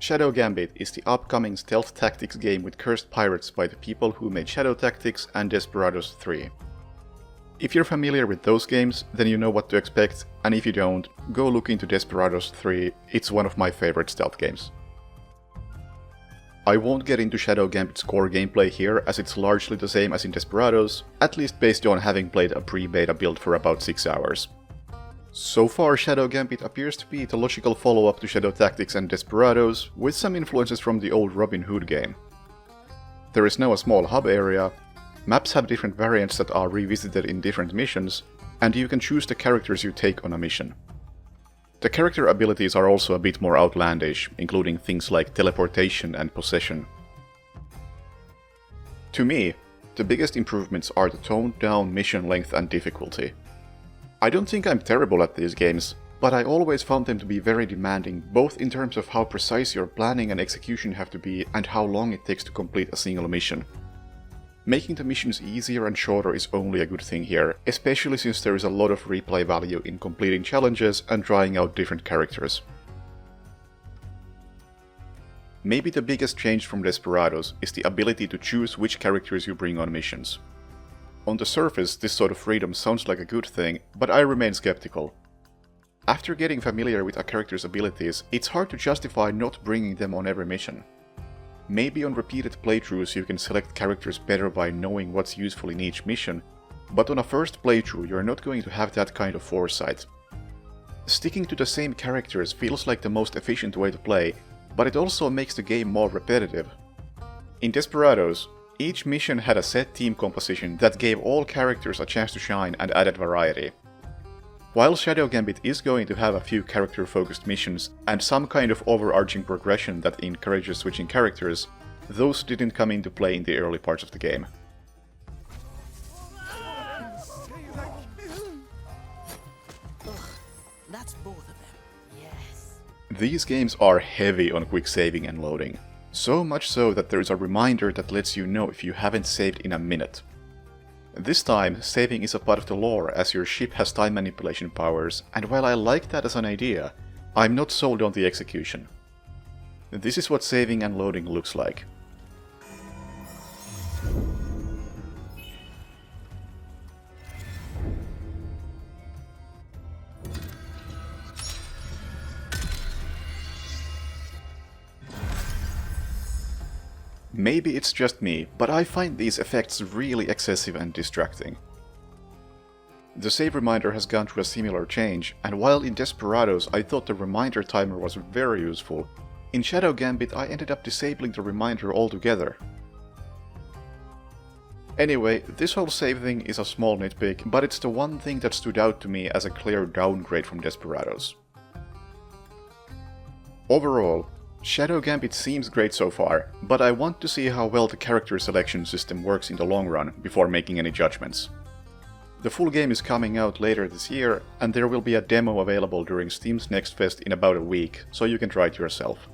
Shadow Gambit is the upcoming stealth tactics game with cursed pirates by the people who made Shadow Tactics and Desperados 3. If you're familiar with those games, then you know what to expect, and if you don't, go look into Desperados 3, it's one of my favorite stealth games. I won't get into Shadow Gambit's core gameplay here, as it's largely the same as in Desperados, at least based on having played a pre-beta build for about 6 hours. So far, Shadow Gambit appears to be the logical follow-up to Shadow Tactics and Desperados, with some influences from the old Robin Hood game. There is now a small hub area, maps have different variants that are revisited in different missions, and you can choose the characters you take on a mission. The character abilities are also a bit more outlandish, including things like teleportation and possession. To me, the biggest improvements are the toned down mission length and difficulty. I don't think I'm terrible at these games, but I always found them to be very demanding, both in terms of how precise your planning and execution have to be and how long it takes to complete a single mission. Making the missions easier and shorter is only a good thing here, especially since there is a lot of replay value in completing challenges and trying out different characters. Maybe the biggest change from Desperados is the ability to choose which characters you bring on missions. On the surface, this sort of freedom sounds like a good thing, but I remain skeptical. After getting familiar with a character's abilities, it's hard to justify not bringing them on every mission. Maybe on repeated playthroughs you can select characters better by knowing what's useful in each mission, but on a first playthrough you're not going to have that kind of foresight. Sticking to the same characters feels like the most efficient way to play, but it also makes the game more repetitive. In Desperados, each mission had a set team composition that gave all characters a chance to shine and added variety. While Shadow Gambit is going to have a few character-focused missions and some kind of overarching progression that encourages switching characters, those didn't come into play in the early parts of the game. That's both of them. Yes. These games are heavy on quick saving and loading. So much so that there is a reminder that lets you know if you haven't saved in a minute. This time, saving is a part of the lore as your ship has time manipulation powers, and while I like that as an idea, I'm not sold on the execution. This is what saving and loading looks like. Maybe it's just me, but I find these effects really excessive and distracting. The save reminder has gone through a similar change, and while in Desperados I thought the reminder timer was very useful, in Shadow Gambit I ended up disabling the reminder altogether. Anyway, this whole save thing is a small nitpick, but it's the one thing that stood out to me as a clear downgrade from Desperados. Overall, Shadow Gambit seems great so far, but I want to see how well the character selection system works in the long run before making any judgments. The full game is coming out later this year, and there will be a demo available during Steam's Next Fest in about a week, so you can try it yourself.